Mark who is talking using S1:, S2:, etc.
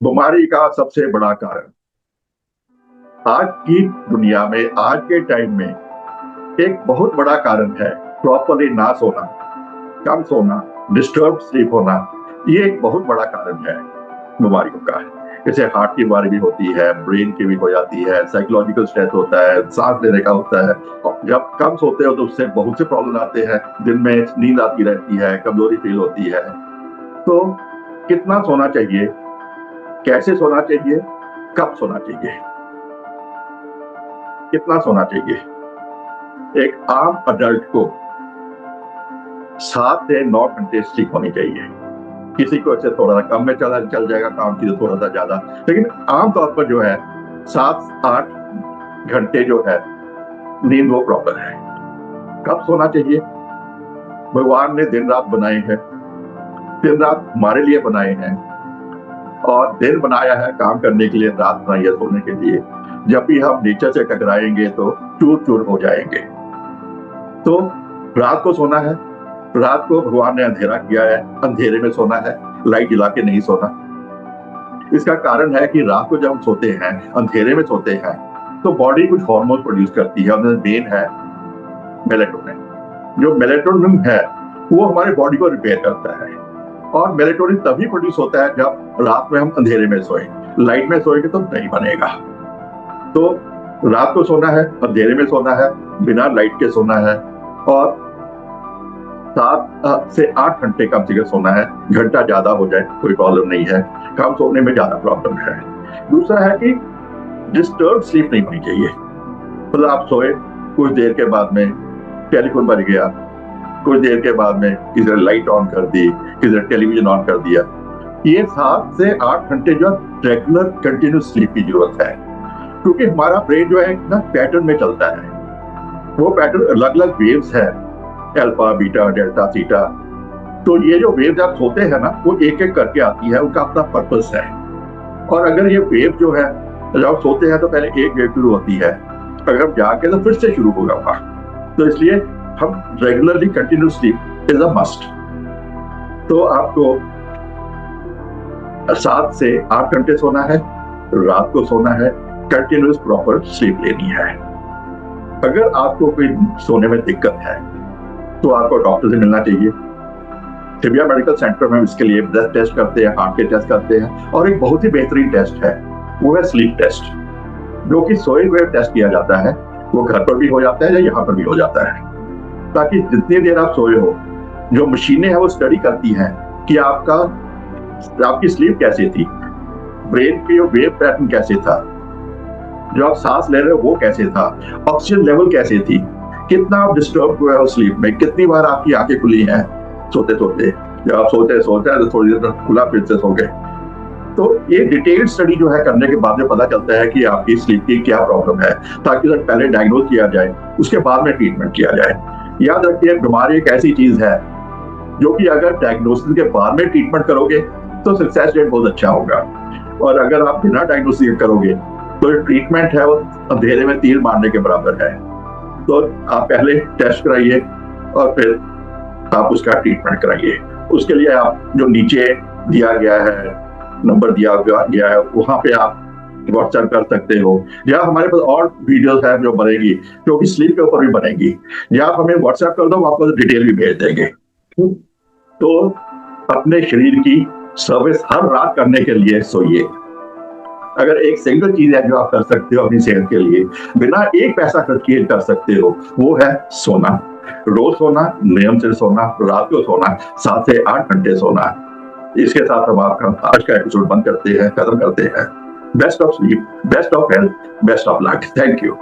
S1: बीमारी का सबसे बड़ा कारण आज की दुनिया में, आज के टाइम में एक बहुत बड़ा कारण है प्रॉपरली ना सोना, कम सोना, डिस्टर्ब स्लीप होना। ये एक बहुत बड़ा कारण है बीमारियों का। जैसे हार्ट की बीमारी भी होती है, ब्रेन की भी हो जाती है, साइकोलॉजिकल स्ट्रेस होता है, सांस लेने का होता है। और जब कम सोते हो तो उससे बहुत से प्रॉब्लम आते हैं। दिन में नींद आती रहती है, कमजोरी फील होती है। तो कितना सोना चाहिए, कैसे सोना चाहिए, कब सोना चाहिए, कितना सोना चाहिए? एक आम अडल्ट को 7 से 9 घंटे स्लीप होनी चाहिए। किसी को इससे थोड़ा सा कम में चल जाएगा, काम की तो थोड़ा सा ज्यादा, लेकिन आमतौर पर जो है 7-8 घंटे जो है नींद वो प्रॉपर है। कब सोना चाहिए? भगवान ने दिन रात बनाए हैं, दिन रात हमारे लिए बनाए हैं, और दिन बनाया है काम करने के लिए, रात बनाई है सोने के लिए। जब भी हम नेचर से टकराएंगे तो चूर चूर हो जाएंगे। तो रात को सोना है, रात को भगवान ने अंधेरा किया है, अंधेरे में सोना है, लाइट जला के नहीं सोना। इसका कारण है कि रात को जब हम सोते हैं, अंधेरे में सोते हैं, तो बॉडी कुछ हार्मोन प्रोड्यूस करती है। मेन है मेलेटोनिन। जो मेलेटोनिन है वो हमारे बॉडी को रिपेयर करता है, और मेलेटोनिन तभी प्रोड्यूस होता है जब रात में हम अंधेरे में सोए। लाइट में सोएंगे तो नहीं बनेगा। तो रात को सोना है, अंधेरे में सोना है, बिना लाइट के सोना है, और 7 से 8 घंटे कम से कम सोना है। घंटा ज्यादा हो जाए कोई प्रॉब्लम नहीं है, कम सोने में ज्यादा प्रॉब्लम है। दूसरा है कि डिस्टर्ब स्लीप नहीं होनी चाहिए। मतलब आप सोए, कुछ देर के बाद में टेलीफोन बज गया, कुछ देर के बाद में किसी ने लाइट ऑन कर दी, किसी ने टेलीविजन ऑन कर दिया। ये 7 से 8 घंटे जो रेगुलर कंटिन्यूस स्लीप की जरूरत है, क्योंकि हमारा ब्रेन जो है ना पैटर्न में चलता है। वो पैटर्न अलग अलग वेव्स है, अल्फा, बीटा, डेल्टा, थीटा। तो ये जो वेव्स आप सोते हैं ना, वो एक एक करके आती है, उनका अपना पर्पस है। और अगर ये वेव जो है, जब आप सोते हैं तो पहले एक वेव शुरू होती है, अगर हम जाके तो फिर से शुरू होगा वहां। तो इसलिए हम regularly continuous sleep is a must. तो आपको 7 से 8 घंटे सोना है, रात को सोना है, कंटिन्यूस प्रॉपर स्लीप लेनी है। अगर आपको कोई सोने में दिक्कत है तो आपको डॉक्टर से मिलना चाहिए। थिबिया मेडिकल सेंटर में इसके लिए ब्रेथ टेस्ट करते हैं, हार्ट के टेस्ट करते हैं, और एक बहुत ही बेहतरीन टेस्ट है, वो है स्लीप टेस्ट, जो कि सोए हुए टेस्ट किया जाता है। वो घर पर भी हो जाता है या यहाँ पर भी हो जाता है, ताकि जितनी देर आप सोए हो, जो मशीनें हैं वो स्टडी करती हैं कि आपकी स्लीप कैसी थी, ब्रेन की वेव पैटर्न कैसे था, जो आप सांस ले रहे हो वो कैसे था, ऑक्सीजन लेवल कैसे थी, कितना आप डिस्टर्ब हुए हो स्लीप में, कितनी बार आपकी आंखें खुली हैं सोते सोते। जब आप सोते हैं तो थोड़ी देर खुला, फिर से सो गए। तो ये डिटेल्ड स्टडी जो है करने के बाद में पता चलता है कि आपकी स्लीप की क्या प्रॉब्लम है, ताकि उसे पहले डायग्नोज किया जाए, उसके बाद में ट्रीटमेंट किया जाए। याद रखिए, बीमारी एक ऐसी चीज है जो कि अगर डायग्नोसिस के बाद में ट्रीटमेंट करोगे तो सक्सेस रेट बहुत अच्छा होगा, और अगर आप बिना डायग्नोसिस करोगे तो ट्रीटमेंट है वो अंधेरे में तीर मारने के बराबर है। तो आप पहले टेस्ट कराइए और फिर आप उसका ट्रीटमेंट कराइए। उसके लिए आप जो नीचे दिया गया है, नंबर दिया गया है, वहां पे आप व्हाट्सएप कर सकते हो, या हमारे पास और वीडियोस है जो बनेगी, जो कि स्लीप के ऊपर भी बनेगी, या आप हमें व्हाट्सएप कर दो, आपको डिटेल भी भेज देंगे। तो अपने शरीर की सर्विस हर रात करने के लिए सोइए। अगर एक सिंगल चीज है जो आप कर सकते हो अपनी सेहत के लिए, बिना एक पैसा खर्च किए कर सकते हो, वो है सोना। रोज सोना, नियम से सोना, रात को सोना, 7 से 8 घंटे सोना। इसके साथ हम आपका आज का एपिसोड बंद करते हैं, खत्म करते हैं। Best of sleep, best of health, best of luck. Thank you.